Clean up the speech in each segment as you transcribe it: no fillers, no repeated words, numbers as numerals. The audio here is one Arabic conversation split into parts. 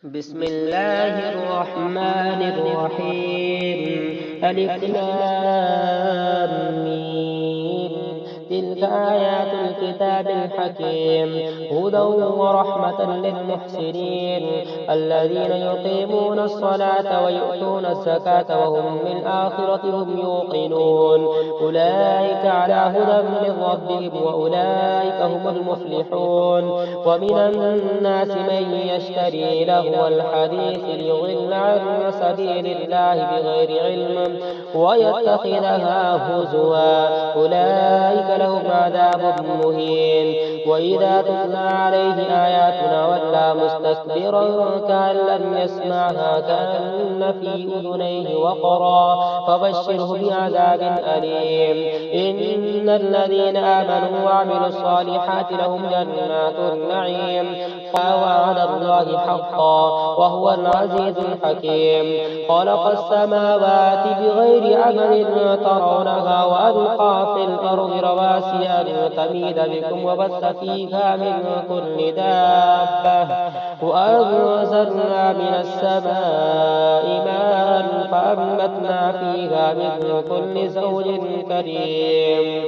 بسم الله الرحمن الرحيم. ألف لام ميم. تلك آيات الكتاب الحكيم، هدى ورحمة للمحسنين الذين يقيمون الصلاة ويؤتون الزكاة وهم بالآخرة هم يوقنون. أولئك على هدى من ربهم وأولئك هم المفلحون. ومن الناس من يشتري لهو الحديث ليضل عن سبيل الله بغير علم ويتخذها هزوا، أولئك لهم عذاب مهين. وإذا تتلى عليه آياتنا ولى مستكبرا كأن لم يسمعها كأن في أذنيه وقرا، فبشره بعذاب أليم. إن الذين آمنوا وعملوا الصالحات لهم جنات النعيم، وعد الله حقا وهو العزيز الحكيم. خلق السماوات بغير عمد ترونها وألقى في الأرض رواسي أن تميد بكم وبث فيها من كل دابة، وأنزلنا من السماء ماء فأنبتنا فيها من كل زوج كريم.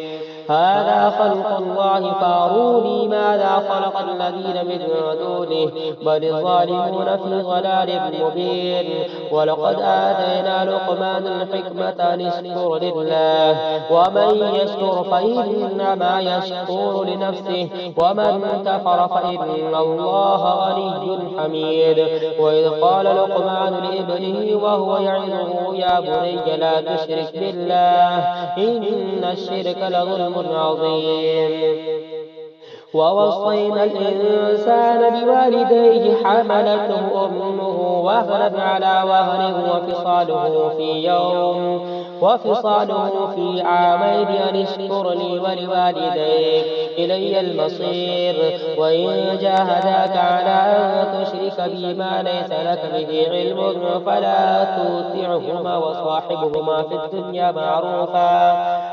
هذا خلق الله فاروني ماذا خلق الذين من دونه، بل الظالمون في ضلال مبين. ولقد آتينا لقمان الحكمة أن اشكر لله، ومن يشكر فإنما يشكر لنفسه، ومن كفر فإن الله غني حميد. وإذ قال لقمان لابنه وهو يعظه يا بني لا تشرك بالله إن الشرك لظلم عظيم. ووصينا الإنسان بوالديه حملته أمه وهنا على وهن وفصاله في عامين أن اشكر لي ولوالديك إلي المصير. وإن جاهداك على أن تشرك بي ما ليس لك به علم فلا تطعهما وصاحبهما في الدنيا معروفا،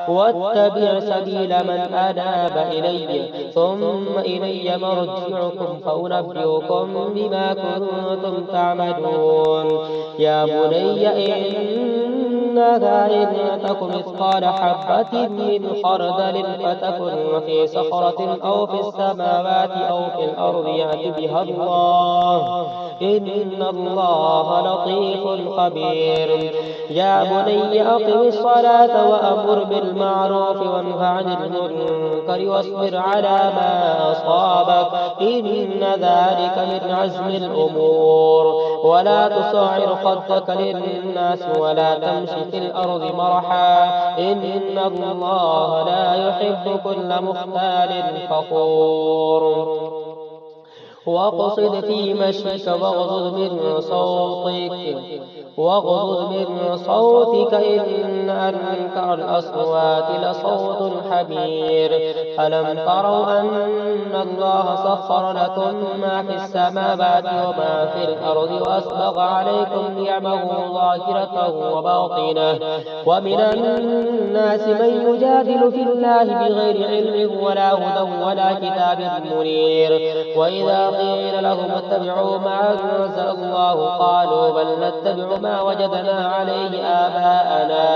واتبع سبيل من أناب إلي ثم إلي مرجعكم فأنبئكم بما كنتم تعملون. يا بني إنها إن تك مثقال حبة من خردل فتكن في صخرة أو في السماوات أو في الأرض يأت بها الله إن الله لطيف خبير. يا بني أقم الصلاة وأمر بالمعروف وانه عن المنكر واصبر على ما أصابك إن ذلك من عزم الأمور. ولا تصعر خدك للناس ولا تمشي في الأرض مرحا إن الله لا يحب كل مختال فخور. واقصد في مشيك واغضض من صوتك إن أنكر الأصوات لصوت الحمير. ألم تروا أن الله سخر لكم ما في السماوات وما في الأرض وأسبغ عليكم نعمه ظاهرة وباطنة. ومن الناس من يجادل في الله بغير علم ولا هدى ولا كتاب منير. وإذا قيل لهم اتبعوا ما أنزل الله قالوا بل نتبع ما وجدنا عليه آباءنا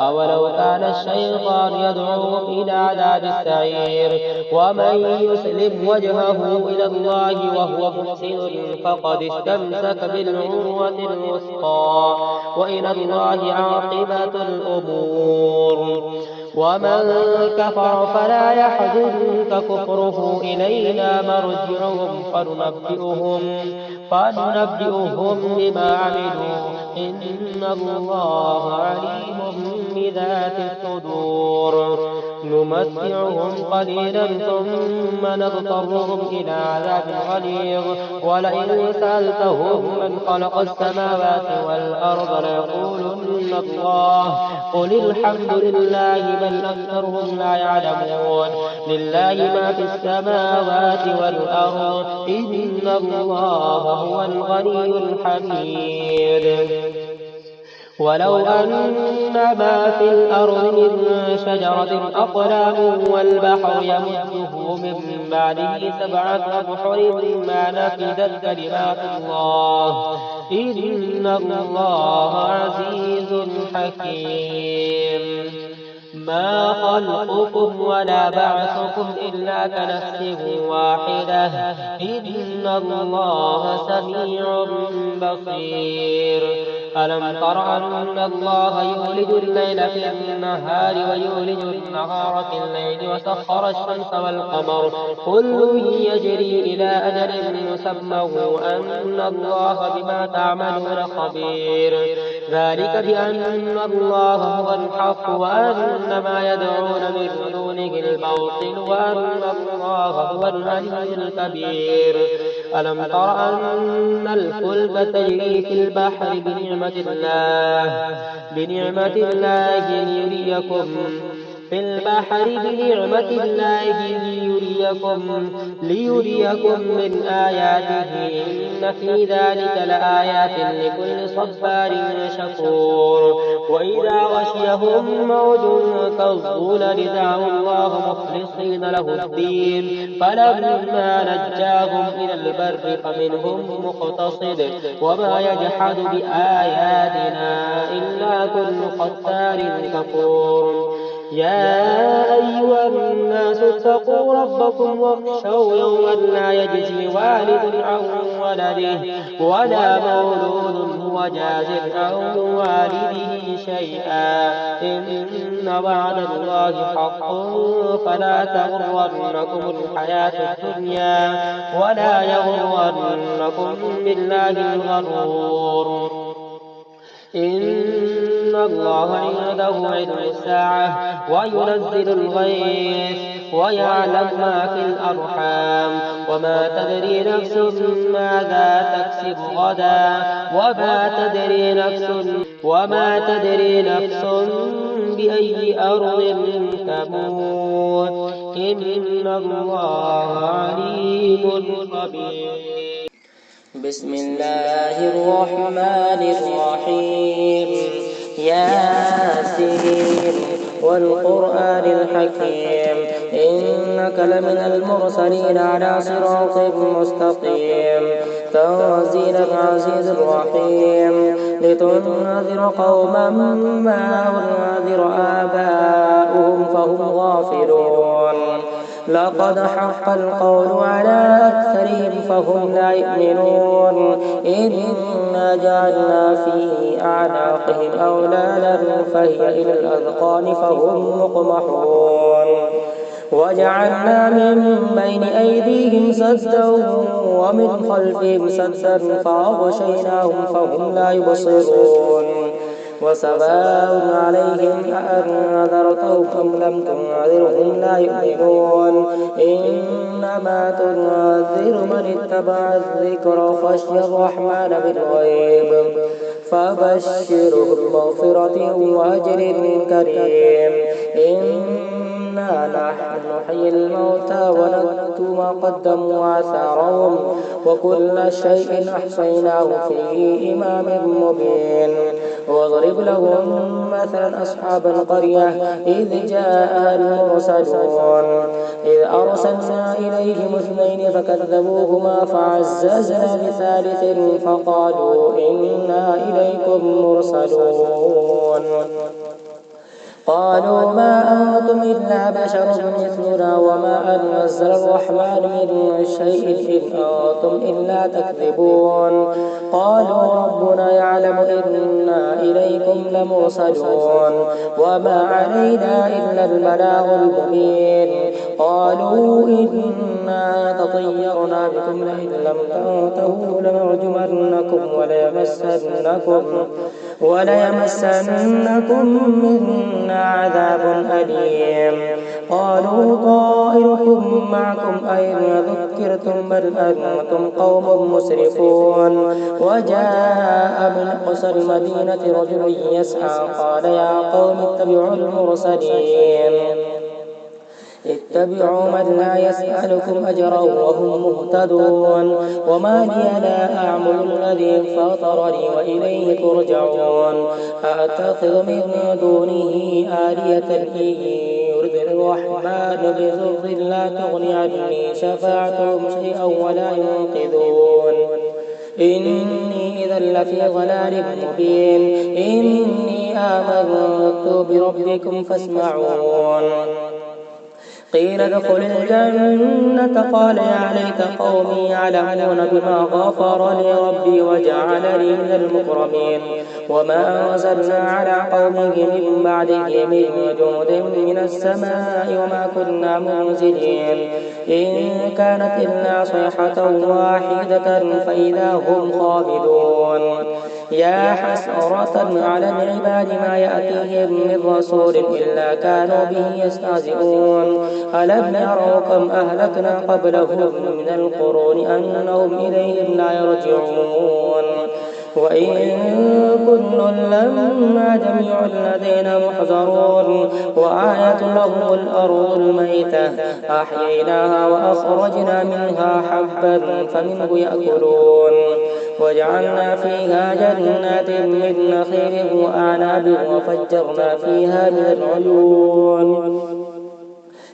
أولو كان الشيطان يدعوهم إلى عذاب السعير. ومن يسلم وجهه إلى الله وهو محسن فقد استمسك بالعروة الوثقى وإلى الله عاقبة الأمور. ومن كفر فلا يحزنك كفره إلينا مرجعهم فننبئهم بما عملوا إن الله عليم بذات الصدور. نمتعهم قليلا ثم نضطرهم إلى عذاب غليظ. ولئن سألتهم من خلق السماوات والأرض ليقولن الله قل الحمد لله بل أكثرهم لا يعلمون. لله ما في السماوات والأرض إن الله هو الغني الحميد. ولو أن ما في الأرض من شجرة أقلام والبحر يمده من بعده 7 أبحر ما نفدت كلمات الله إن الله عزيز حكيم. ما خلقكم ولا بعثكم إلا كنفس واحدة إن الله سميع بصير. ألم تر أن الله يولج الليل في النهار ويولج النهار في الليل وسخر الشمس والقمر كل يجري إلى أجل مسمى وأن الله بما تعملون خبير. ذلك بأن الله هو الحق وأن ما يدعون من دونه الباطل وأن الله هو العلي الكبير. ألم تر أن الفلك تجري في البحر بنعمة الله ليريكم من آياته إن في ذلك لآيات لكل صبار شكور. وإذا غشيهم موج كالظلل دعوا الله مخلصين له الدين فلما نجاهم إلى البر فمنهم مقتصد وما يجحد بآياتنا إلا كل ختار كفور. يا أيها الناس اتقوا ربكم واخشوا يوما لا يجزي والد عن ولده ولا مولود هو جاز عن والده شيئا إن وعد الله حق فلا تغرنكم الحياة الدنيا ولا يغرنكم بالله الغرور. إن الله عنده علم الساعة وينزل الغيث ويعلم ما في الأرحام وما تدري نفس ماذا تكسب غدا وما تدري نفس بأي أرض تموت إن الله عليم خبير. بسم الله الرحمن الرحيم. ياسين والقرآن الحكيم إنك لمن المرسلين على صراط مستقيم. تنزيل العزيز الرحيم لتنذر قوما ما أنذر آباؤهم فهم غافلون. لقد حق القول على أكثرهم فهم لا يؤمنون. إنا جعلنا في أعناقهم أغلالا فهي إلى الأذقان فهم مقمحون. وجعلنا من بين أيديهم سدا ومن خلفهم سدا فأغشيناهم فهم لا يبصرون. وسواء عليهم أأنذرتهم أم لم تنذرهم لا يؤمنون. إنما تنذر من اتبع الذكر وخشي الرحمن بالغيب فبشره بمغفرة وأجر كريم. إنا نحن نحيي الموتى ونكتب ما قدموا وآثارهم وكل شيء أحصيناه في إمام مبين. واضرب لهم مثلا أصحاب القرية إذ جاءها المرسلون إذ أرسلنا إليهم اثنين فكذبوهما فعززنا بثالث فقالوا إنا إليكم مرسلون. قالوا ما أنتم إلا بشر مثلنا وما أنزل الرحمن من شيء إن أنتم إلا تكذبون. قالوا ربنا يعلم إنا إليكم لمرسلون وما علينا إلا البلاغ المبين. قالوا إنا تطيرنا بكم لئن لم تنتهوا لنرجمنكم وليمسنكم منا عذاب أليم. قالوا طائركم معكم أئن ذكرتم بل أنتم قوم مسرفون. وجاء من أقصى المدينة رجل يسعى قال يا قوم اتبعوا من لا يسألكم أجرا وهم مهتدون. وما لي لا أعمل الذي فطرني وإليه ترجعون. أأتخذ من دونه آلية إن يرد الرحمن بضر لا تغني عني شفاعتهم شيئا ولا ينقذون. إني إذا لفي ضلال مبين إني آمنت بربكم فاسمعون قيل ادخل الجنة قال يا ليت قومي يعلمون بما غفر لي ربي وجعلني من المكرمين وما أنزلنا على قومه من بعده من جند من السماء وما كنا منزلين إن كانت إلا صيحة واحدة فإذا هم خامدون يا حسرة على العباد ما يأتيهم من رسول إلا كانوا به يستهزئون ألم يروا كم أهلكنا قبلهم من القرون أنهم إليهم لا يرجعون وإن كل لما جميع لدينا محضرون وآية لهم الأرض الميتة أحييناها وأخرجنا منها حبا فمنه يأكلون وجعلنا فيها جنات من نخيل وأعناب وفجرنا فيها من العيون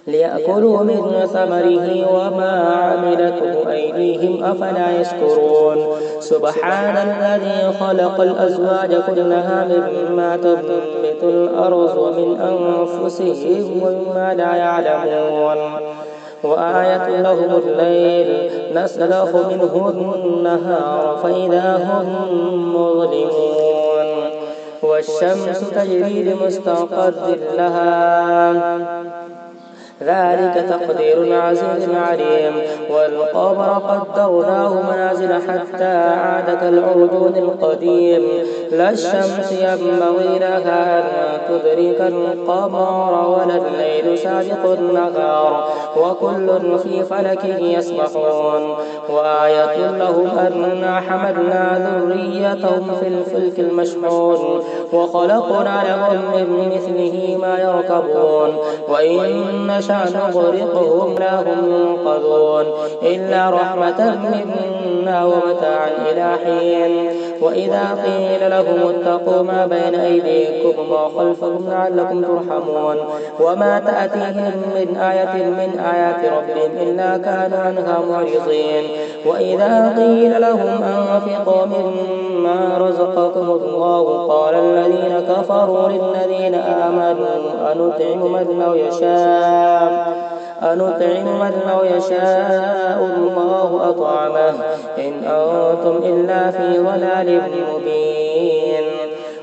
ليأكلوا من ثمره وما عملته أيديهم أفلا يشكرون سبحان الذي خلق الأزواج كلها مما تنبت الأرض ومن أنفسهم ومما لا يعلمون وآية لهم الليل نسلخ منه النهار فإذا هم مظلمون والشمس تجري لمستقر لها ذلك تقدير العزيز العليم والقمر قدرناه منازل حتى عاد كالعرجون القديم لا الشمس ينبغي لها أن تدرك القمر ولا الليل سابق النهار وكل في فلك يسبحون وآية لهم أنا حملنا ذريتهم في الفلك المشحون وخلقنا لهم من مثله ما يركبون وإن نشأ نغرقهم لا هم ينقذون إلا رحمة منا ومتاعا إلى حين وإذا قيل لهم اتقوا ما بين أيديكم وما خلفكم لعلكم ترحمون وما تأتيهم من آية من آيات ربهم إلا كانوا عنها معرضين وإذا قيل لهم أنفقوا مما رزقكم الله قال الذين كفروا للذين آمنوا أنطعم من لو يشاء الله أطعمه إن أنتم إلا في ضلال مبين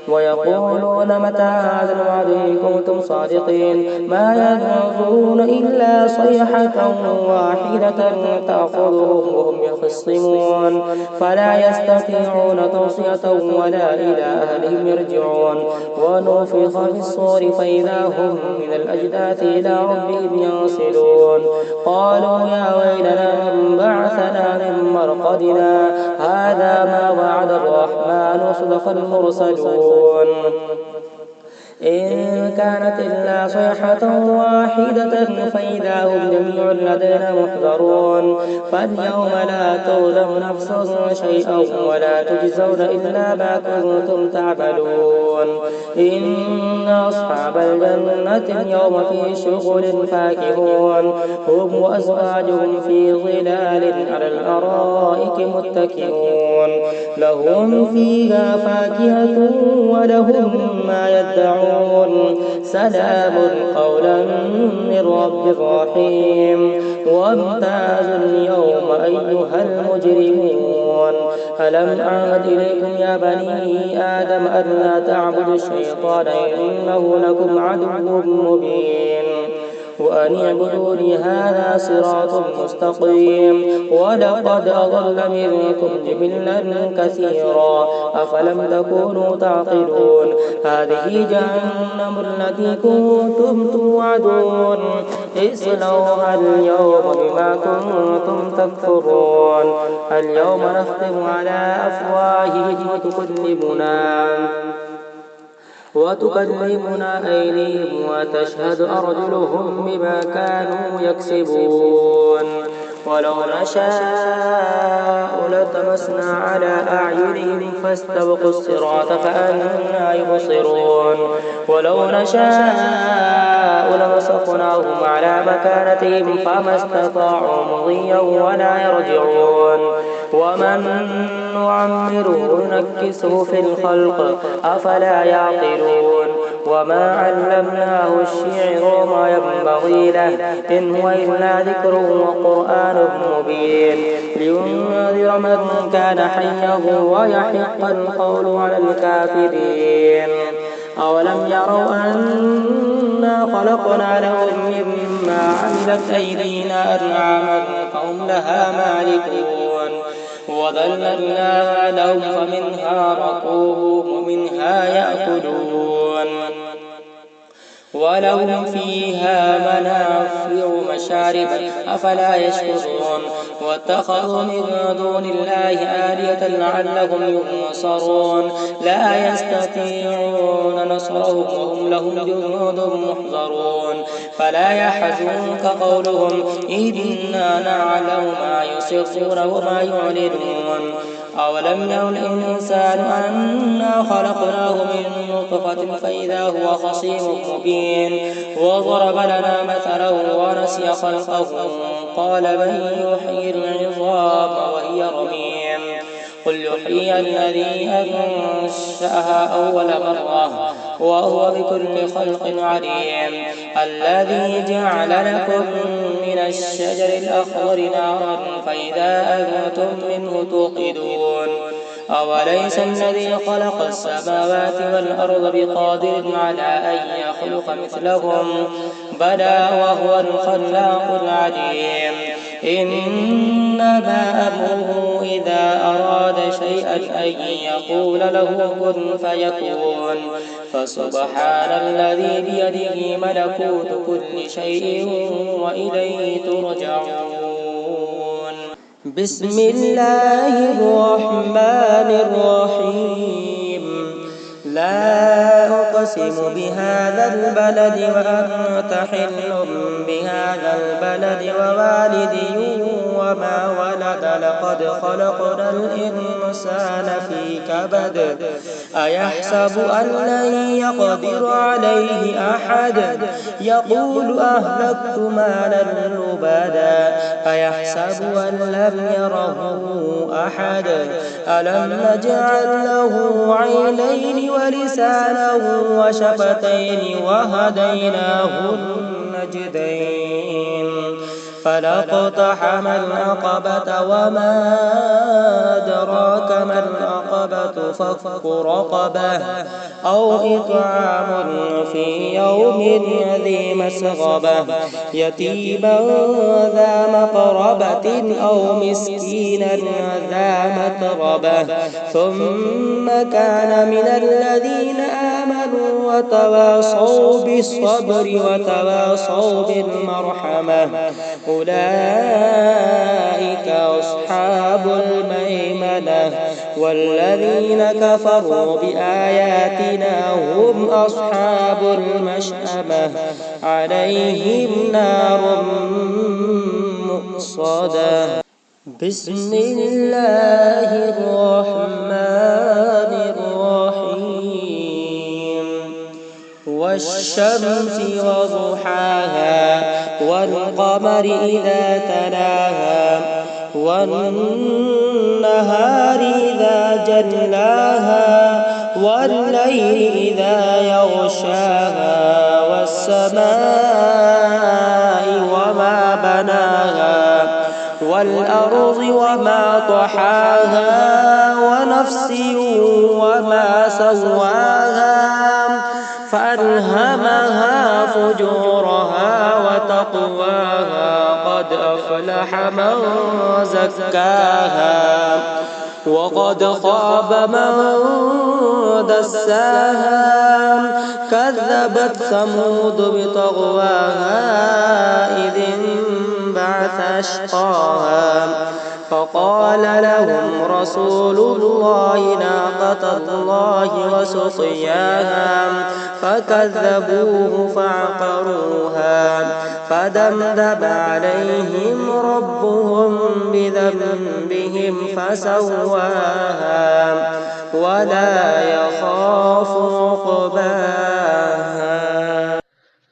ويقولون متى هذا الوعد إن كنتم صادقين ما ينظرون إلا صيحة واحدة تأخذهم وهم يخصمون فلا يستطيعون توصية ولا إلى أهلهم يرجعون ونفخ في الصور فإذا هم من الأجداث إلى ربهم ينسلون قالوا يا ويلنا من بعثنا من مرقدنا هذا ما وعد الرحمن وصدق المرسلون إن كانت إلا صيحة واحدة فإذا هم جميع لدينا محضرون فاليوم لا تظلم نفس شيئا ولا تجزون إلا ما كنتم تعملون إن أصحاب الجنة اليوم في شغل فاكهون هم وأزواجهم في ظلال على الأرائك متكئون لهم فيها فاكهة ولهم ما يدعون سلام قولا من رب رحيم وامتازوا اليوم أيها المجرمون ألم أعهد إليكم يا بني آدم أن لا تعبدوا الشيطان إنه لكم عدو مبين وأن اعبدوني هذا صراط مستقيم ولقد أضل منكم جبلا كثيرا أفلم تكونوا تعقلون هذه جهنم التي كنتم توعدون اصلوها اليوم بما كنتم تكفرون اليوم نختم على أفواههم وتكلمنا أيديهم وتشهد أرجلهم بما كانوا يكسبون ولو نشاء لطمسنا على أعينهم فاستبقوا الصراط فأنى يبصرون ولو نشاء لمسخناهم على مكانتهم فما استطاعوا مضيا ولا يرجعون ومن نعمره نكسه في الخلق أفلا يعقلون وما علمناه الشعر وما ينبغي له إن هو إلا ذكر وقرآن مبين لينذر من كان حيا ويحق القول على الكافرين أولم يروا أنا خلقنا لهم مما عملت أيدينا أنعاما فهم لها مالكون وذللناها لهم فمنها ركوبهم ومنها يأكلون ولهم فيها منافع ومشارب أفلا يشكرون واتخذوا من دون الله آلهة لعلهم ينصرون لا يستطيعون نصرهم وهم لهم جنود محضرون فلا يحزنك قولهم إنا نعلم ما يسرون وما يعلنون أولم يرى الإنسان أنا خلقناه من نطفة فإذا هو خصيم مبين وضرب لنا مثلا ونسي خلقه قال من يحيي العظام وهي رميم قل يحيي الذي أنشأها أول مرة وهو بكل خلق عليم الذي جعل لكم من الشجر الأخضر نارا فإذا أنتم منه توقدون أوليس الذي خلق السماوات والأرض بقادر على أن يخلق مثلهم بلى وهو الخلاق العليم إنما أمره إذا أراد شيئا أن يقول له كن فيكون فسبحان الذي بيده ملكوت كل شيء وإليه ترجعون بسم الله الرحمن الرحيم لا أقسم بهذا البلد وأنت حل بهذا البلد ووالد وما ولد لقد خلقنا الإنسان في كبد أيحسب أن لن يقدر عليه أحد يقول أهلكت مالا لبدا أيحسب أن لم يره أحد ألم نجعل له عينين ولسانه وشفتين وهديناه النجدين فلاقتحم العقبة وما أدراك ما العقبة فك رقبة أو إطعام في يوم ذي مسغبة يتيما ذا مقربة أو مسكينا ذا متربة ثم كان من الذين آمنوا وتواصوا بالصبر وتواصوا بالمرحمة أولئك أصحاب الميمنة والذين كفروا بآياتنا هم أصحاب المشأمة عليهم نار مؤصدة بسم الله الرحمن الرحيم والشمس وضحاها والقمر إذا تلاها والنهار إذا جلاها والليل إذا يغشاها والسماء وما بناها والأرض وما طحاها ونفس وما سواها فألهمها فجورها وتقواها قد أفلح من زكاها وقد خاب من دساها كذبت ثمود بطغواها إذ انبعث أشقاها فقال لهم رسول الله ناقة الله وسقياها فكذبوه فعقروها فدمدم عليهم ربهم بذنبهم فسواها ولا يخاف عقباها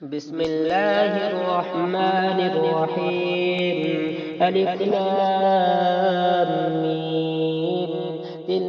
بسم الله الرحمن الرحيم ألف لام ميم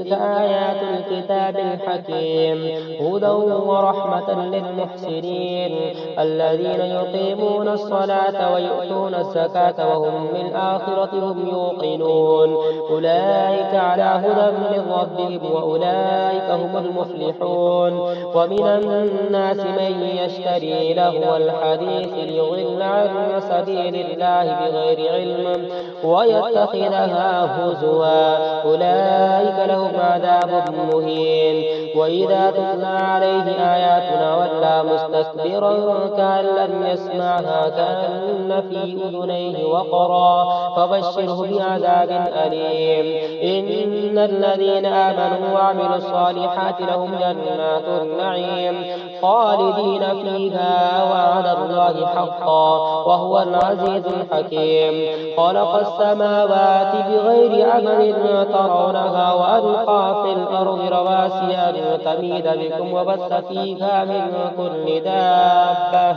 تلك آيات الكتاب الحكيم هدى ورحمة للمحسنين الذين يقيمون الصلاة ويؤتون الزكاة وهم بالآخرة هم يوقنون أولئك على هدى من ربهم وأولئك هم المفلحون ومن الناس من يشتري لهو الحديث ليضل عن سبيل الله بغير علم ويتخذها هزوا أولئك لهم عذاب مهين وإذا تتلى عليه آياتنا ولى مستكبرا كأن لم يسمعها كأن في أذنيه وقرا فبشره بعذاب أليم إن الذين آمنوا وعملوا الصالحات لهم جنات النعيم خالدين فيها وعلى الله حقا وهو العزيز الحكيم خلق السماوات بغير عمد ترونها وألقى في الأرض رواسي أن تميد بكم وبث فيها من كل دابة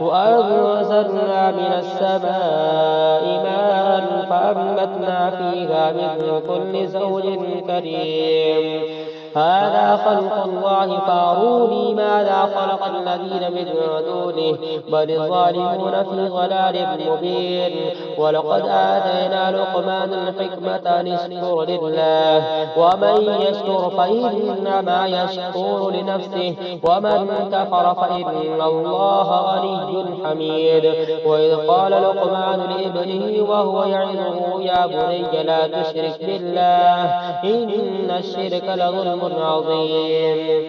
وأنزلنا من السماء ماء فأنبتنا فيها من كل زوج كريم هذا خلق الله فاروني ماذا خلق الذين من دونه بل الظالمون في ضلال مبين ولقد آتينا لقمان الحكمة أن اشكر لله ومن يشكر فإنما يشكر لنفسه ومن كفر فإن الله غني حميد وإذ قال لقمان لابنه وهو يعظه يا بني لا تشرك بالله إن الشرك لظلم عظيم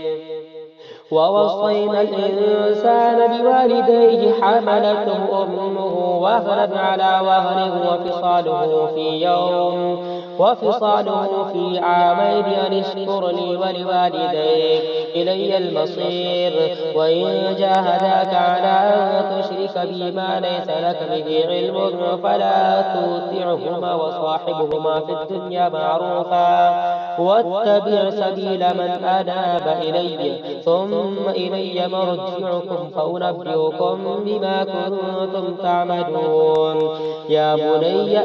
ووصينا الإنسان بوالديه حملته أمه وهنا على وهن وفصاله في عامين أن اشكر لي ولوالديك إلي المصير وإن جاهداك على أن تشرك بي ما ليس لك به علم فلا تطعهما وصاحبهما في الدنيا معروفا واتبع سبيل من أناب إلي ثم إلي مرجعكم فأنبئكم بما كنتم تعملون يا بني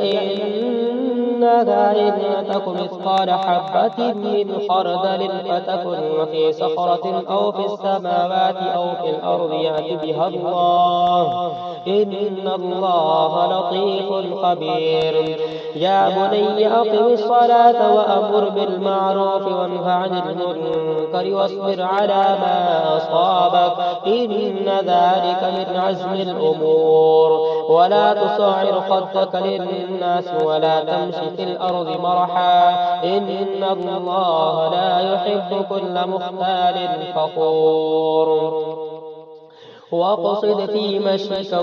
إنها إن تك مثقال حبة من خردل فتكن في صخرة أو في السماوات أو في الأرض يأت بها الله إن الله لطيف خبير يا بني أقم الصلاة وأمر بالمعروف وانه عن المنكر واصبر على ما أصابك إن ذلك من عزم الأمور ولا تصعر خدك للناس ولا تمشي في الأرض مرحا إن الله لا يحب كل مختال فخور واقصد في مشيك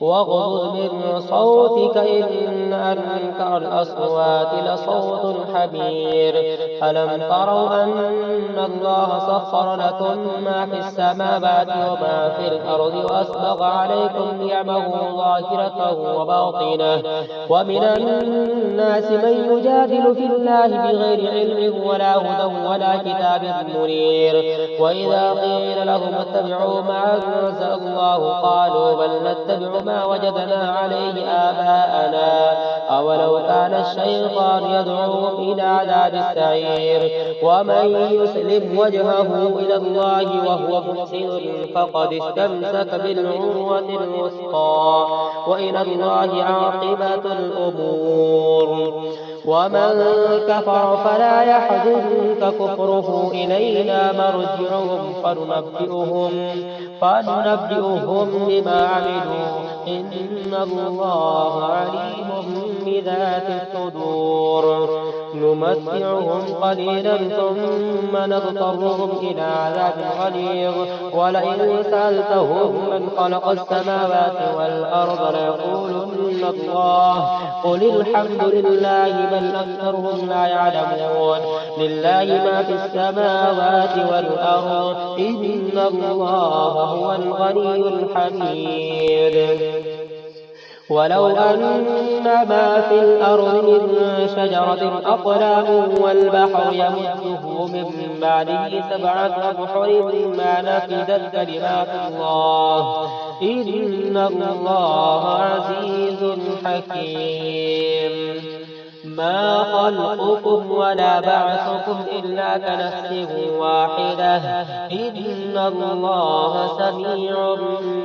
واغضض من صوتك إن أنكر الأصوات لصوت الحمير ألم تروا أن الله سخر لكم ما في السماوات وما في الأرض وأسبغ عليكم نعمه ظاهرة وباطنة ومن الناس من يجادل في الله بغير علم ولا هدى ولا كتاب منير وإذا قيل لهم اتبعوا ما أنزل الله قالوا بل نتبع ما وجدنا عليه آباءنا أولو كان الشيطان يدعوهم إلى عذاب السعير ومن يسلم وجهه إلى الله وهو محسن فقد استمسك بالعروة الوثقى وإلى الله عاقبة الأمور ومن كفر فلا يحزنك كفره إلينا مرجعهم فننبئهم بما عملوا إن الله عليم بذات الصدور نمتعهم قليلا ثم نضطرهم إلى عذاب غليظ ولئن سألتهم من خلق السماوات والأرض ليقولن الله قل الحمد لله بل أكثرهم لا يعلمون لله ما في السماوات والأرض إن الله هو الغني الحميد ولو أن ما في الأرض من شجرة أقلام والبحر يمده من بعده 7 أبحر ما نفدت كلمات الله إن الله عزيز حكيم ما خلقكم ولا بعثكم إلا كنفس واحدة إن الله سميع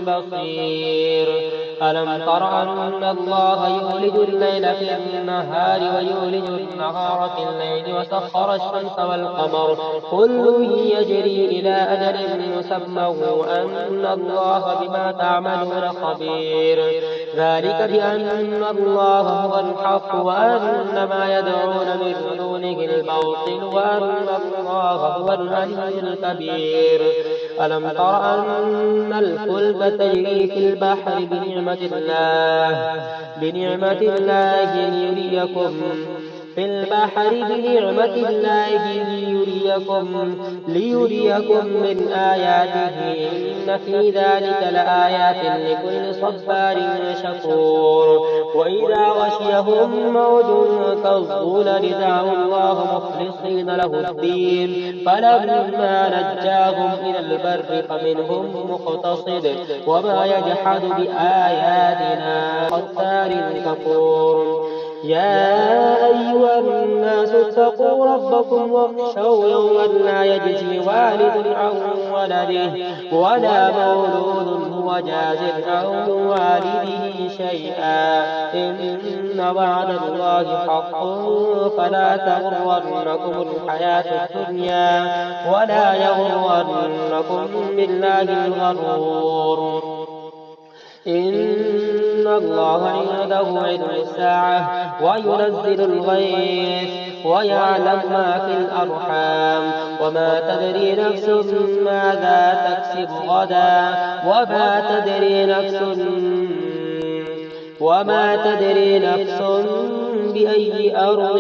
بصير ألم تر أن الله يولج الليل في النهار ويولج النهار في الليل وسخر الشمس والقمر كل يجري إلى أجل مسمى وأن الله بما تعملون خبير ذلك بأن الله هو الحق وأن ما يدعون من دونه الباطل وأن الله هو العلي الكبير ألم تر أن الفلك تجري في البحر بنعمة الله ليريكم من آياته إن في ذلك لآيات لكل صبار شكور وإذا غشيهم موج كالظلل دعوا الله مخلصين له الدين فلما نجاهم إلى البر فمنهم مقتصد وما يجحد بآياتنا ختار كفور يا أيها الناس اتقوا ربكم واخشوا يوما لا يجزي والد عن ولده ولا مولود هو جاز عن والده شيئا إن وعد الله حق فلا تغرنكم الحياة الدنيا ولا يغرنكم بالله الغرور إن الله عنده علم الساعة وينزل الغيث ويعلم ما في الأرحام وما تدري نفس ماذا تكسب غدا وما تدري نفس بأي أرض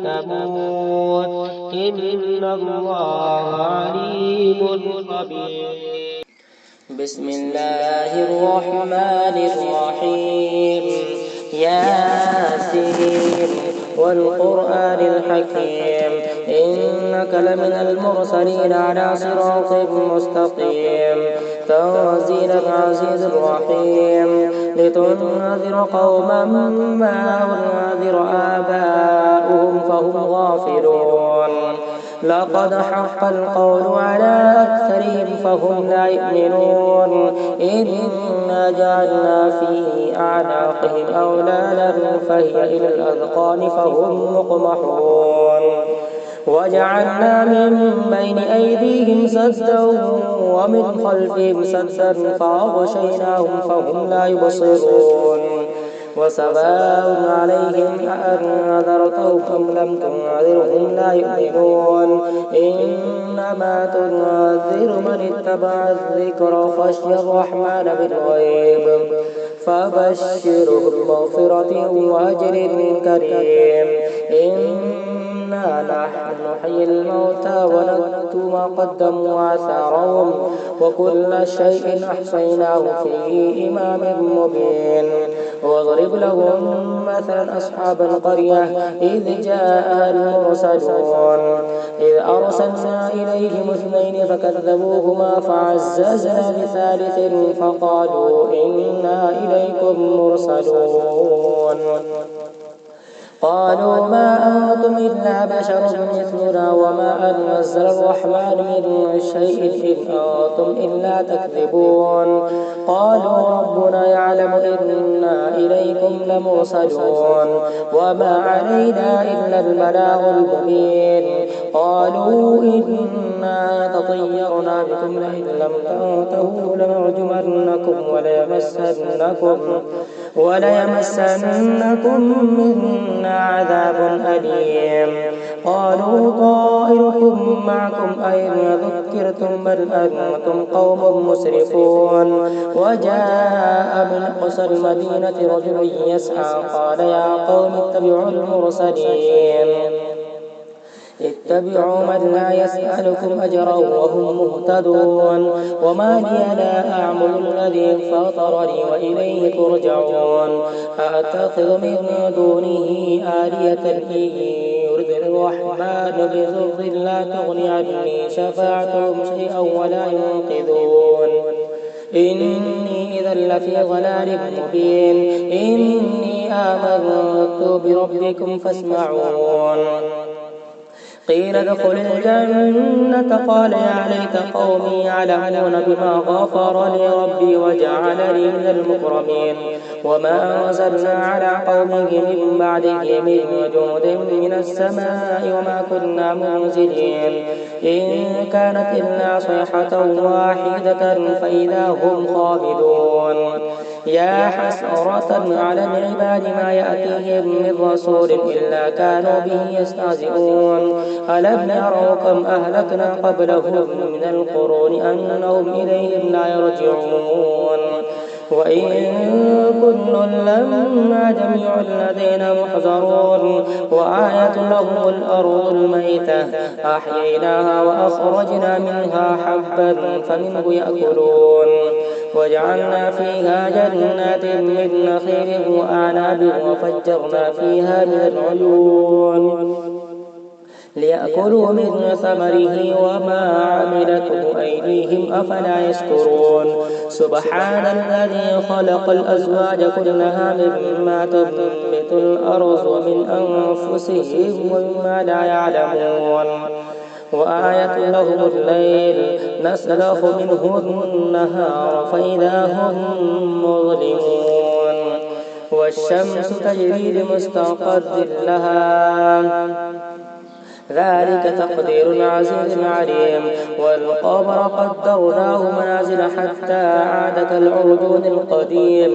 تموت إن الله عليم خبير بسم الله الرحمن الرحيم ياسين والقرآن الحكيم إنك لمن المرسلين على صراط مستقيم تنزيل العزيز الرحيم لتنذر قوما ما أنذر آباؤهم فهم غافلون لقد حق القول على أكثرهم فهم لا يؤمنون إنا جعلنا في أعناقهم أغلالا فهي إلى الأذقان فهم مقمحون وجعلنا من بين أيديهم سدا ومن خلفهم سدا فأغشيناهم فهم لا يبصرون وسواء عليهم أأنذرتهم أم لم تنذرهم لا يؤمنون إنما تنذر من اتبع الذكر وخشي الرحمن بالغيب فبشره بمغفرة وأجر كريم إنا نحن نحيي الموتى ونكتب ما قدموا وآثارهم وكل شيء أحصيناه في إمام مبين واضرب لهم مثلا أصحاب القرية إذ جاءها المرسلون إذ أرسلنا إليهم اثنين فكذبوهما فعززنا بثالث فقالوا إنا إليكم مرسلون قالوا ما أنتم إلا بشر مثلنا وما أنزل الرحمن من شيء إن أنتم إلا تكذبون قالوا ربنا يعلم إنا إليكم لمرسلون وما علينا إلا البلاغ المبين قالوا إنا تطيرنا بكم لئن لم تنتهوا لنرجمنكم وليمسنكم منا عذاب أليم قالوا طائركم معكم أئن ذكرتم بل أنتم قوم مسرفون وجاء من أقصى المدينة رجل يسعى قال يا قوم اتبعوا من لا يسألكم أجرا وهم مهتدون وما لي لا أعمل الذي فطرني وإليه ترجعون أأتخذ من دونه آلية إن يرد الرحمن بضر لا تغني عني شفاعتهم شيئا ولا ينقذون إني إذا لفي ضلال مبين إني آمنت بربكم فاسمعون قيل ادخل الجنة قال يا ليت قومي يعلمون بما غفر لي ربي وجعلني من المكرمين وما أنزلنا على قومه من بعده من وجود من السماء وما كنا منزلين إن كانت إلا صيحة واحدة فإذا هم خامدون يا حسرة على العباد ما يأتيهم من رسول إلا كانوا به يستهزئون ألم يروا كم أهلكنا قبلهم من القرون أنهم إليهم لا يرجعون وإن كل لما جميع لدينا محضرون وآية لهم الأرض الميتة أحييناها وأخرجنا منها حبا فمنه يأكلون وجعلنا فيها جنات من نخيل وأعناب وفجرنا فيها من العيون ليأكلوا من ثمره وما عملته أيديهم أفلا يشكرون سبحان الذي خلق الأزواج كلها مما تنبت الأرض ومن أنفسهم ومما لا يعلمون وآية لهم الليل نسلخ منه النهار فإذا هم مظلمون والشمس تجري لمستقر لها ذلك تقدير العزيز العليم والقمر قدرناه منازل حتى عاد كالعرجون القديم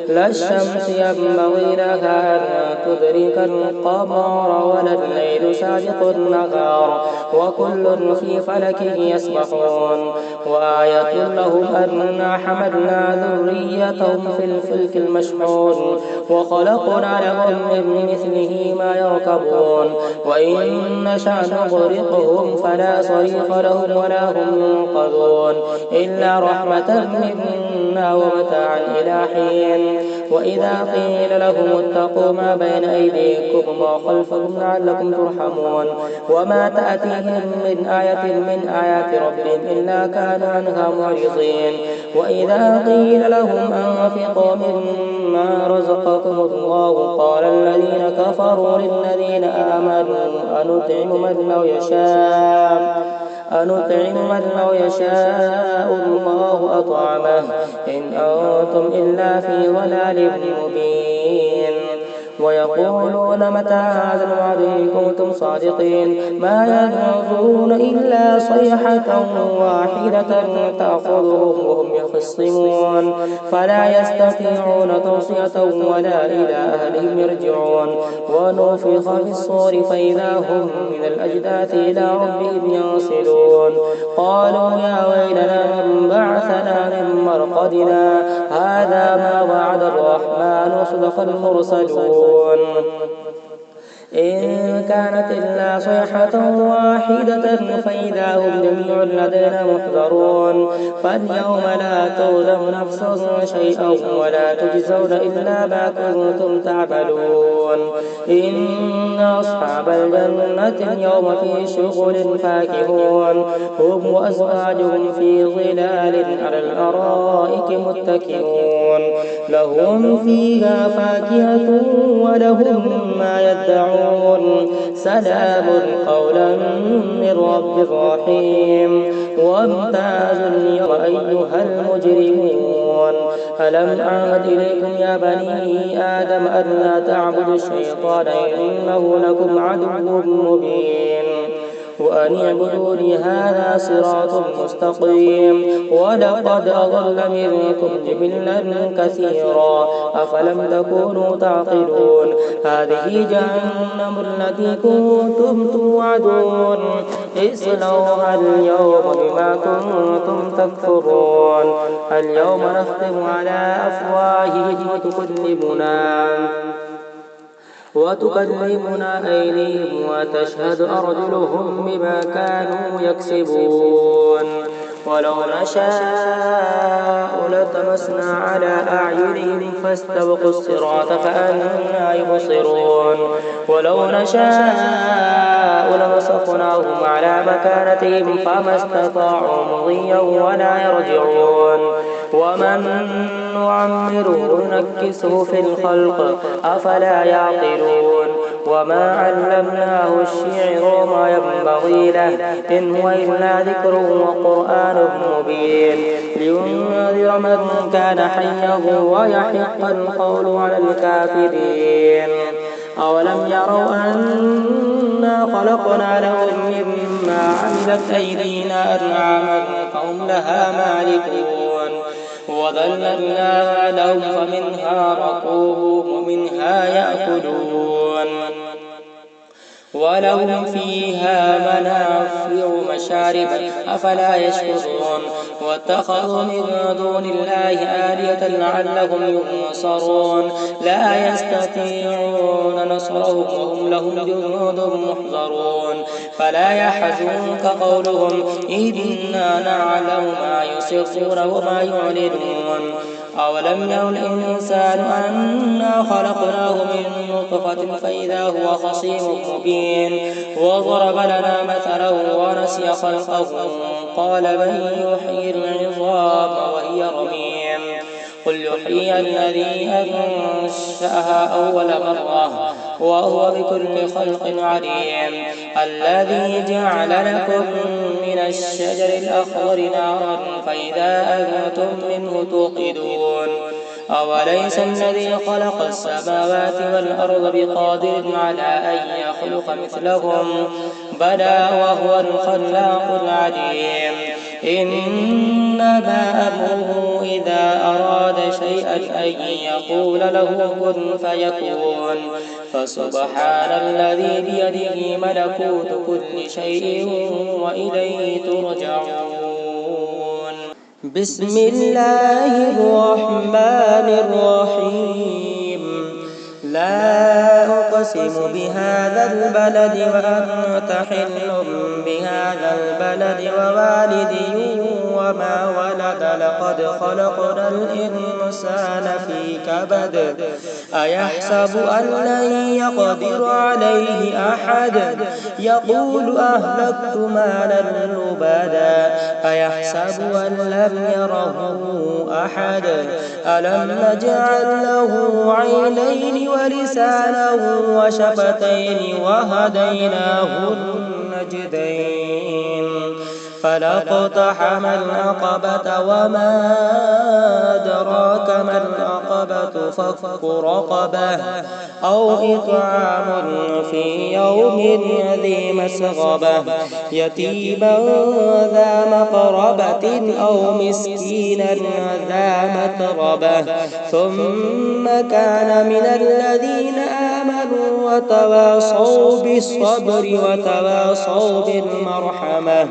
لا الشمس ينبغي لها أن تدرك القمر ولا الليل سابق النهار وكل في فلك يسبحون وآية لهم أنا حملنا ذريتهم في الفلك المشحون وخلقنا لهم من مثله ما يركبون وإن نشأ نغرقهم فلا صريخ لهم ولا هم ينقذون إلا رحمة منا ومتاعا إلى حين وإذا قيل لهم اتقوا ما بين أيديكم وما خلفكم لعلكم ترحمون وما تأتيهم من آية من آيات ربهم إلا كانوا عنها معرضين وإذا قيل لهم أنفقوا مما رزقكم الله قال الذين كفروا للذين آمنوا أنطعم من لو يشاء الله أطعمه إن أنتم إلا في ضلال مبين ويقولون متى هذا الوعد إن كنتم صادقين ما ينظرون إلا صيحة واحدة تأخذهم وهم يخصمون فلا يستطيعون توصية ولا إلى أهلهم يرجعون ونفخ في الصور فإذا هم من الأجداث إلى ربهم ينسلون قالوا يا ويلنا من بعثنا من مرقدنا هذا ما وعد الرحمن وصدق المرسلون إن كانت إلا صيحة واحدة فإذا هم جميع لدينا محضرون فاليوم لا تظلم نفس شيئا ولا تجزون إلا ما كنتم تعملون إن أصحاب الجنة اليوم في شغل فاكهون هم وأزواجهم في ظلال على الأرائك متكئون لهم فيها فاكهة ولهم ما يدعون سلام قولا من رب رحيم وامتازوا اليوم أيها المجرمون ألم أعهد إليكم يا بني آدم أن لا تعبدوا الشيطان إنه لكم عدو مبين وأن اعبدوني هذا صراط مستقيم ولقد أضل منكم جبلا كثيرا أفلم تكونوا تعقلون هذه جهنم التي كنتم توعدون اصلوها اليوم بما كنتم تكفرون اليوم نختم على أفواههم وتكلمنا أيديهم وتشهد أرجلهم بما كانوا يكسبون ولو نشاء لطمسنا على أعينهم فاستبقوا الصراط فأنى يبصرون ولو نشاء لمسخناهم على مكانتهم فما استطاعوا مضيا ولا يرجعون ومن نعمره نكسه في الخلق أفلا يعقلون وما علمناه الشعر وما ينبغي له إن هو إلا ذكر وقرآن مبين لينذر من كان حيا ويحق القول على الكافرين أولم يروا أنا خلقنا لهم مما عملت أيدينا أنعاما فهم لها مالكون وذللناها لهم فمنها ركوبهم ومنها يأكلون ولهم فيها منافع ومشارب أفلا يشكرون واتخذوا من دون الله آلهة لعلهم ينصرون لا يستطيعون نصرهم وهم لهم جنود محضرون فلا يحزنك قولهم إنا نعلم ما يسرون وما يعلنون أولم يرى الإنسان أنا خلقناه من نطفة فإذا هو خصيم مبين وضرب لنا مثلا ونسي خلقه قال من يحيي العظام وهي رميم قل يحيي الذي أنشأها أول مرة وهو بكل خلق عليم الذي جعل لكم من الشجر الأخضر نارا فإذا أنتم منه توقدون أوليس الذي خلق السماوات والأرض بقادر على أن يخلق مثلهم بلى وهو الخلاق العليم إنما أمره إذا أراد شيئا أن يقول له كن فيكون فسبحان الذي بيده ملكوت كل شيء وإليه ترجعون بسم الله الرحمن الرحيم لا أقسم بهذا البلد وأنت حل بهذا البلد ووالد وما ولد لقد خلقنا الإنسان في كبد أيحسب أن لن يقدر عليه أحد يقول أهلكت مالا لبدا أيحسب أن لم يره أحد ألم نجعل له عينين ولسانا وشفتين وهديناه النجدين فلاقتحم العقبة وما أدراك ما العقبة فك رقبة أو إطعام في يوم ذي مسغبة يتيما ذا مقربة أو مسكينا ذا متربة ثم كان من الذين آمنوا وتواصوا بالصبر وتواصوا بالمرحمة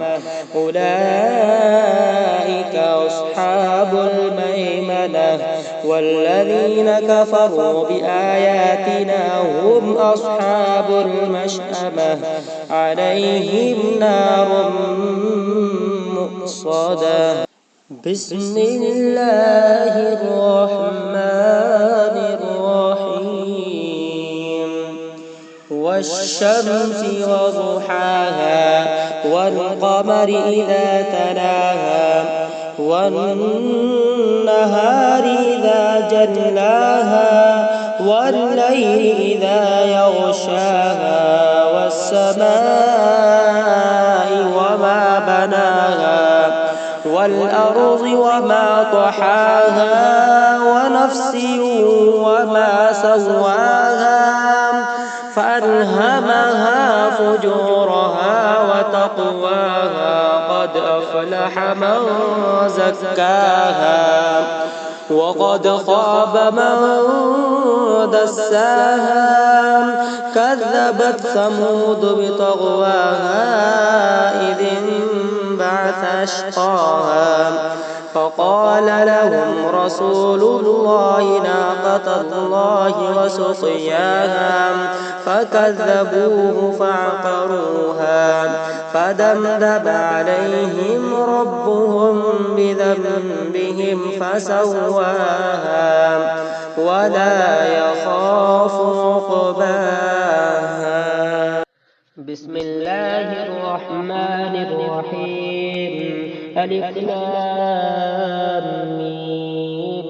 أولئك أصحاب الميمنة والذين كفروا بآياتنا هم أصحاب المشأمة عليهم نار مؤصدة بسم الله الرحمن الرحيم والشمس وضحاها والقمر إذا تلاها والنهار إذا جلاها والليل إذا يغشاها والسماء وما بناها والأرض وما طحاها ونفس وما سواها فألهمها فجورها وتقواها قد أفلح من زكاها وقد خاب من دساها كذبت ثمود بطغواها إذ انبعث أشقاها فقال لهم رسول الله ناقة الله وسقياها فكذبوه فعقروها فدمدم عليهم ربهم بذنبهم فسواها ولا يخاف عقباها. بسم الله الرحمن الرحيم. ألف لام ميم.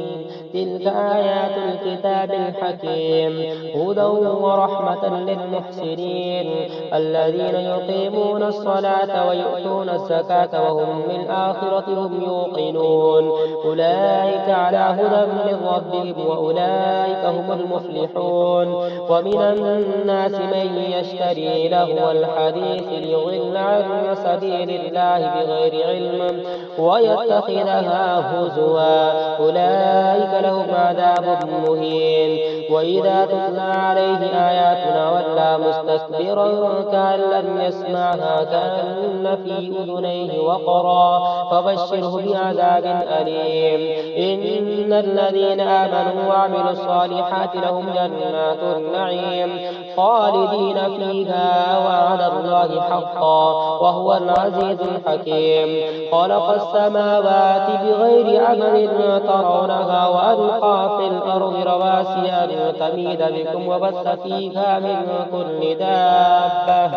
تلك آيات الكتاب الحكيم هدى ورحمة للمحسنين الذين يقيمون الصلاة ويؤتون الزكاة وهم بالآخرة هم يوقنون أولئك على هدى من ربهم وأولئك هم المفلحون. ومن الناس من يشتري لهو الحديث ليضل عن سبيل الله بغير علم ويتخذها هزوا أولئك لهم عذاب مهين. وإذا تتلى عليه آياتنا ولى مستكبرا كأن لم يسمعها كأن في أذنيه وقرا فبشره بعذاب أليم. إن الذين آمنوا وعملوا الصالحات لهم جنات النعيم خالدين فيها وعد الله حقا وهو العزيز الحكيم. خلق السماوات بغير عمد ترونها وألقى في الأرض رواسي أن تميد بكم وبث فيها من كل دابة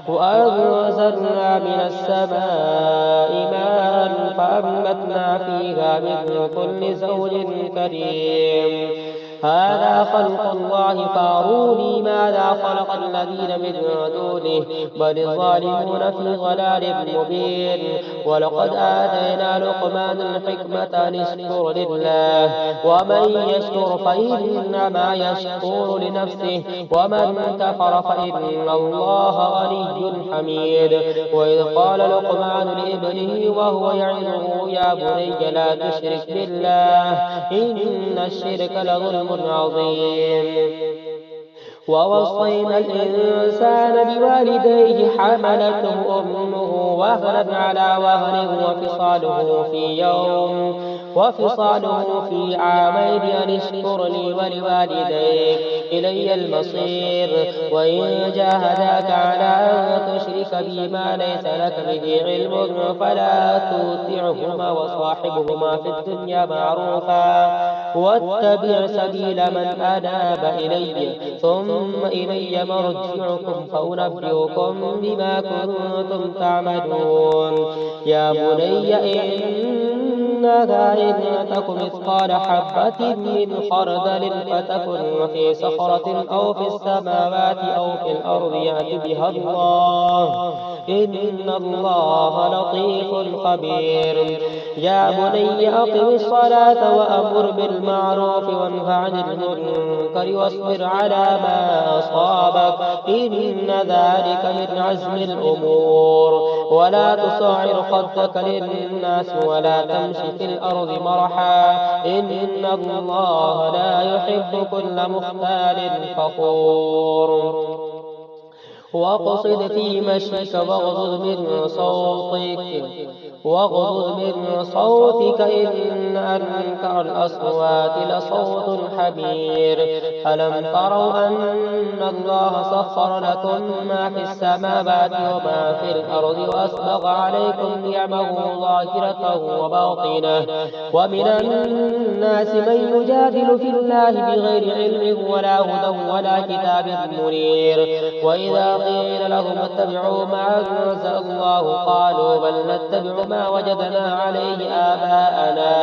وأنزلنا من السماء ماء فأنبتنا فيها من كل زوج كريم. هذا خلق الله فاروني ماذا خلق الذين من دونه بل الظالمون في ضلال مبين. ولقد آتينا لقمان الحكمة أن اشكر لله ومن يشكر فإنما يشكر لنفسه ومن كفر فإن الله غني حميد. وإذ قال لقمان لابنه وهو يعظه يا بني لا تشرك بالله إن الشرك لظلم عظيم. ووصينا الإنسان بوالديه حملته أمه وهنا على وهن وفصاله في عامين أن اشكر لي ولوالديك إلي المصير. وإن جاهداك على أن تشرك بي ما ليس لك به علم فلا تطعهما وصاحبهما في الدنيا معروفا واتبع سبيل من أناب إلي ثم إلي مرجعكم فأنبئكم بما كنتم تعملون. يا بني إنها إن تك مثقال حبة من خردل فتكن في صخرة أو في السماوات أو في الأرض يأت بها الله إن الله لطيف خبير. يا بني أقم الصلاة وأمر بالمعروف وانه عن المنكر واصبر على ما أصابك إن ذلك من عزم الأمور. ولا تصعر خدك للناس ولا تمشي في الأرض مرحا إن الله لا يحب كل مختال فخور. واقصد في مشيك واغضض من صوتك إن أنكر الأصوات لصوت الحمير. ألم تروا أن الله سخر لكم ما في السماوات وما في الأرض وأسبغ عليكم نعمه ظاهرة وباطنة. ومن الناس من يجادل في الله بغير علم ولا هدى ولا كتاب منير. وإذا قيل لهم اتبعوا ما أنزل الله قالوا بل نتبع ما وجدنا عليه آباءنا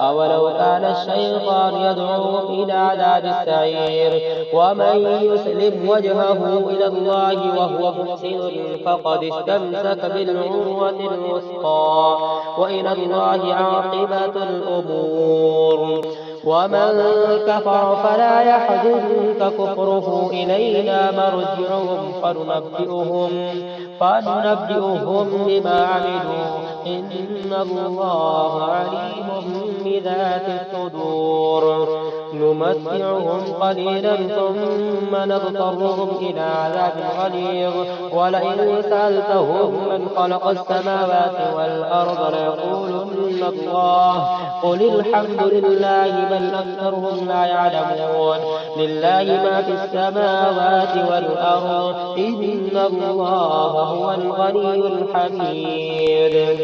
أولو كان الشيطان يدعوهم إلى عذاب السعير. ومن يسلم وجهه إلى الله وهو محسن فقد استمسك بالعروة الوثقى وإلى الله عاقبة الأمور. ومن كفر فلا يحزنك كفره إلينا مرجعهم فننبئهم بما عملوا إن الله عليم بذات الصدور. نمتعهم قليلا ثم نضطرهم إلى عذاب غليظ ولئن سألتهم من خلق السماوات والأرض ليقولن الله قل الحمد لله بل أكثرهم لا يعلمون لله ما في السماوات والأرض إن الله هو الغني الحميد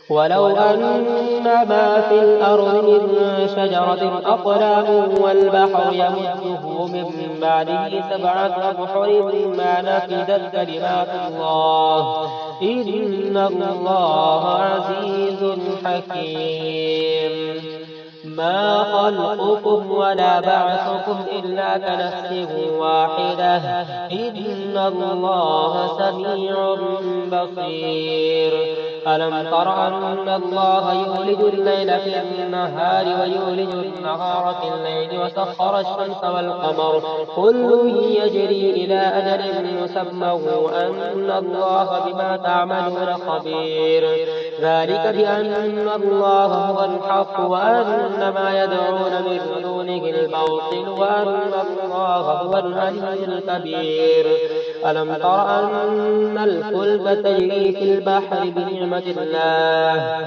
ولو أن ما في الأرض من شجرة أقلام والبحر يمده من بعده 7 أبحر ما نفدت كلمات الله إن الله عزيز حكيم ما خلقكم ولا بعثكم إلا كنفس واحدة إن الله سميع بصير ألم تر أن الله يولج الليل في النهار ويولج النهار في الليل وسخر الشمس والقمر كل يجري إلى أجل مسمى وأن الله بما تعملون خبير ذلك بأن الله هو الحق وأن ما يدعون من دونه الباطل وأن الله هو العلي الكبير ألم تر أن الفلك تجري في البحر بنعمة الله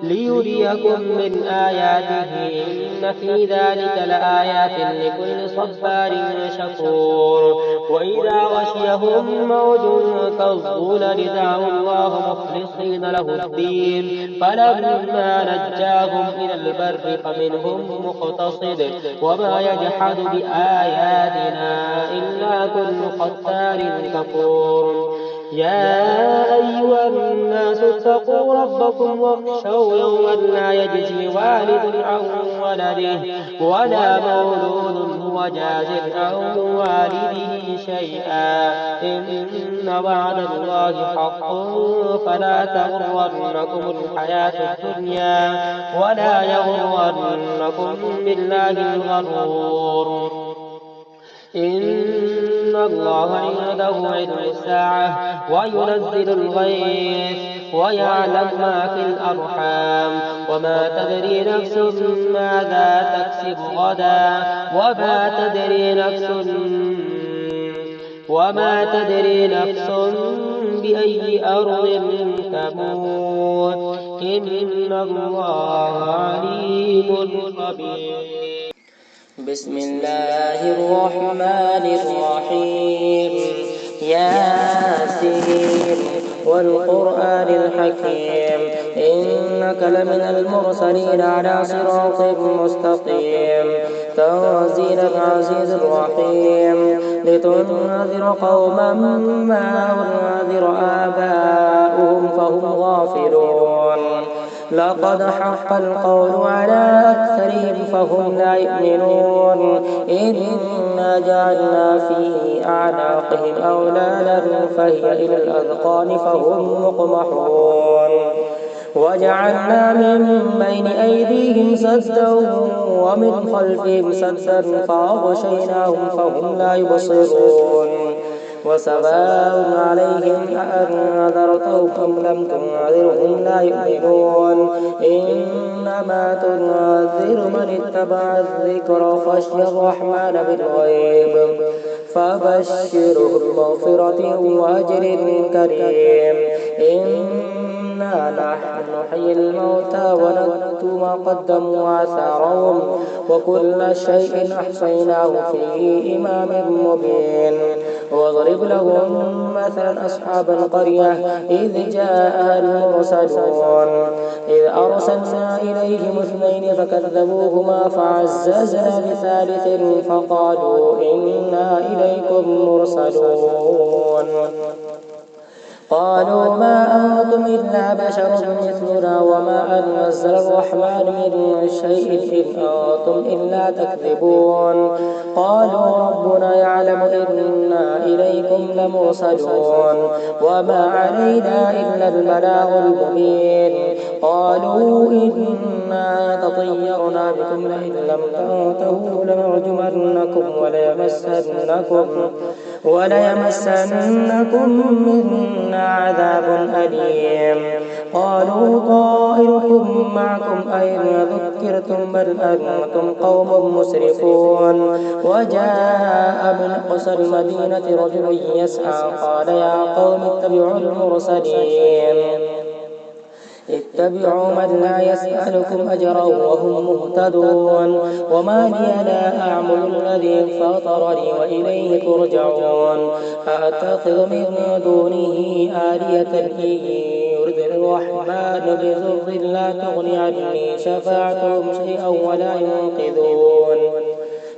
ليريكم من آياته إن في ذلك لآيات لكل صبار شكور وإذا غشيهم موج كالظلل دعوا الله مخلصين له الدين فلما نجاهم إلى البر فمنهم مقتصد وما يجحد بآياتنا إلا كل ختار كفور يا أيها الناس اتقوا ربكم واخشوا يوما لا يجزي والد عن ولده ولا مولود هو جاز عن والده شيئا إن وعد الله حق فلا تغرنكم الحياة الدنيا ولا يغرنكم بالله الغرور إن الله عنده علم الساعة وينزل الغيث ويعلم ما في الأرحام وما تدري نفس ماذا تكسب غدا وما تدري نفس بأي أرض تموت إن الله عليم خبير بسم الله الرحمن الرحيم ياسين والقرآن الحكيم إنك لمن المرسلين على صراط مستقيم تنزيل العزيز الرحيم لتنذر قوما ما أنذر آباؤهم فهم غافلون لقد حق القول على أكثرهم فهم لا يؤمنون إنا جعلنا في أعناقهم أغلالا فهي إلى الأذقان فهم مقمحون وجعلنا من بين أيديهم سدا ومن خلفهم سدا فأغشيناهم فهم لا يبصرون وسواء عليهم أأنذرتهم أم لم تنذرهم لا يؤمنون إنما تنذر من اتبع الذكر وخشي الرحمن بالغيب فبشره بمغفرة وأجر كريم إنا نحن نحيي الموتى ونكتب ما قدموا وآثارهم وكل شيء أحصيناه في إمام مبين واضرب لهم مثلا أصحاب القرية إذ جاءها المرسلون إذ أرسلنا إليهم 2 فكذبوهما فعززنا بثالث فقالوا إنا إليكم مرسلون قالوا ما أنتم إلا بشر مثلنا وما أنزل الرحمن من شيء إن أنتم إلا تكذبون قالوا ربنا يعلم إنا إليكم لمرسلون وما علينا إلا البلاغ المبين قالوا إنا تطيرنا بكم لئن لم تنتهوا لنرجمنكم وليمسنكم منا عذاب أليم. قالوا طائركم معكم أئن ذكرتم بل أنتم قوم مسرفون. وجاء من أقصى المدينة رجل يسعى قال يا قوم اتبعوا من لا يسألكم أجرا وهم مهتدون. وما لي لا أعمل الذي فطرني وإليه ترجعون. أأتخذ من دونه آلية إن يرد الرحمن بضر لا تغن عني شفاعتهم شيئا ولا ينقذون.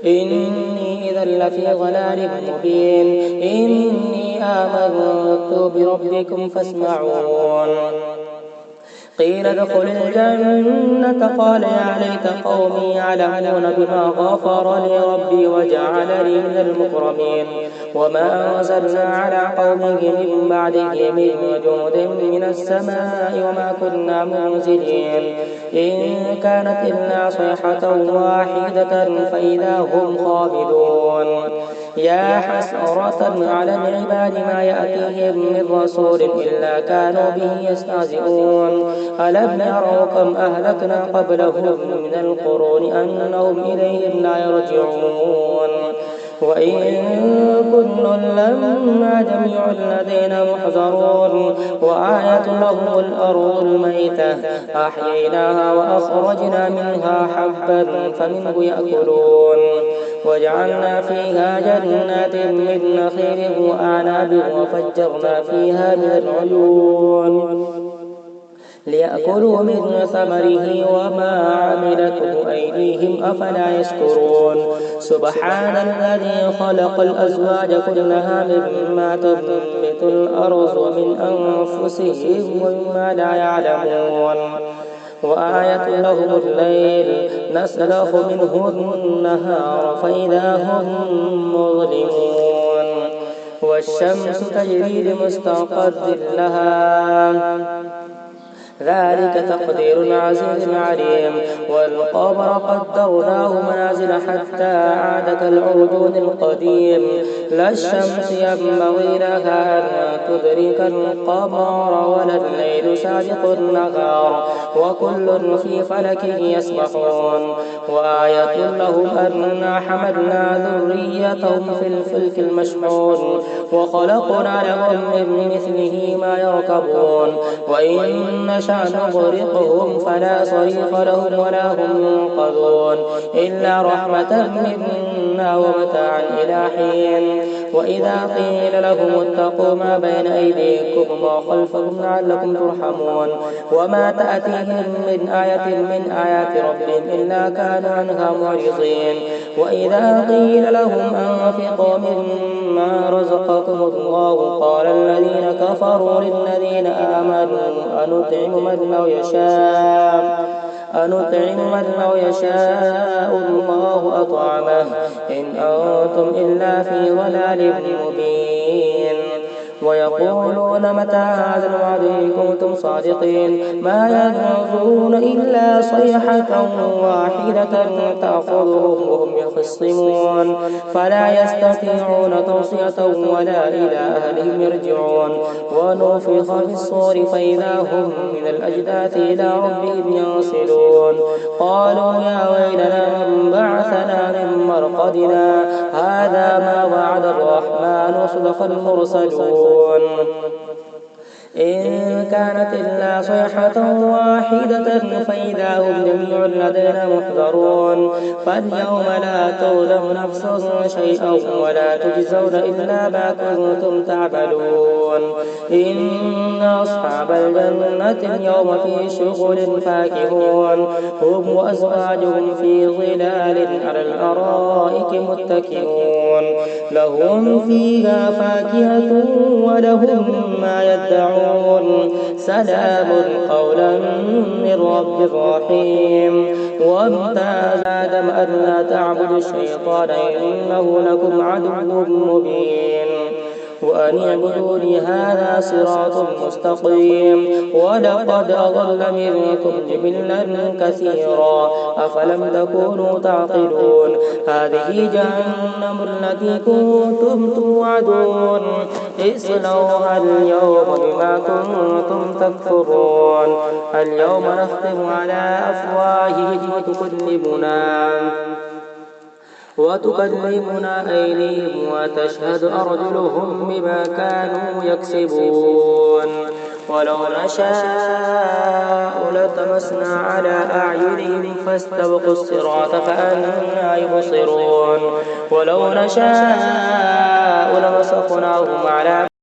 إني إذا لفي ضلال مبين. إني آمنت بربكم فاسمعون. قيل ادخل الجنة قال يا ليت قومي يعلمون بما غفر لي ربي وجعلني من المكرمين. وما أنزلنا على قومه من بعده من جند من السماء وما كنا منزلين. إن كانت إلا صيحة واحدة فإذا هم خامدون. يا حسرة على العباد ما يأتيهم من رسول إلا كانوا به يستهزئون. ألم يروا كم أهلكنا قبلهم من القرون أنهم إليهم لا يرجعون. وإن كل لما جميع لدينا محضرون. وآية لهم الأرض الميتة أحييناها وأخرجنا منها حبا فمنه يأكلون. وجعلنا فيها جنات من نخيل وأعناب وفجرنا فيها من العيون ليأكلوا من ثمره وما عملته أيديهم أفلا يشكرون. سبحان الذي خلق الأزواج كلها مما تنبت الأرض ومن أنفسهم ومما لا يعلمون. وآية لهم الليل نسلخ منه النهار فإذا هم مظلمون. والشمس تجري لمستقر لها ذلك تقدير العزيز العليم. والقمر قدرناه منازل حتى عاد كالعرجون القديم. لا الشمس ينبغي لها أن تدرك القمر ولا الليل سابق النهار وكل في فلك يسبحون. وآية لهم أنا حملنا ذريتهم في الفلك المشحون وخلقنا لهم من مثله ما يركبون. وإن نشأ نغرقهم فلا صريخ لهم ولا هم ينقذون إلا رحمة منا ومتاعا إلى حين. وإذا قيل لهم اتقوا ما بين أيديكم وما خلفكم لعلكم ترحمون. وما تأتيهم من آية من آيات ربهم إلا كانوا عنها معرضين. وإذا قيل لهم أنفقوا مما رزقكم الله قال الذين كفروا للذين آمنوا أنطعم من لو يشاء الله أطعمه إن أنتم إلا في ضلال مبين. ويقولون متى هذا الوعد إن كنتم صادقين. ما ينظرون إلا صيحة واحدة تأخذهم وهم يخصمون فلا يستطيعون توصية ولا إلى أهلهم يرجعون. ونفخ في الصور فإذا هم من الأجداث إلى ربهم ينسلون. قالوا يا ويلنا من بعثنا من مرقدنا هذا ما وعد الرحمن وصدق المرسلون. إن كانت إلا صيحة واحدة فإذا هم جميع لدينا محضرون. فاليوم لا تظلم نفس شيئا ولا تجزون إلا ما كنتم تعملون. إن أصحاب الجنة اليوم في شغل فاكهون هم وأزواجهم في ظلال على الأرائك متكئون. لهم فيها فاكهة ولهم ما يدعون. سلام قولا من رب رحيم. وامتاز آدم ألا تعبدوا الشيطان إنه لكم عدو مبين. وأن اعبدوا لي هذا صراط مستقيم. ولقد أضل منكم جبلا كثيرا أفلم تكونوا تعقلون. هذه جهنم التي كنتم توعدون اصلوها اليوم بما كنتم تكفرون. اليوم نختم على أفواههم وتكلمنا أيديهم وتشهد أرجلهم بما كانوا يكسبون. ولو نشاء لطمسنا على أعينهم فاستبقوا الصراط فأنى يبصرون. ولو نشاء لمسخناهم على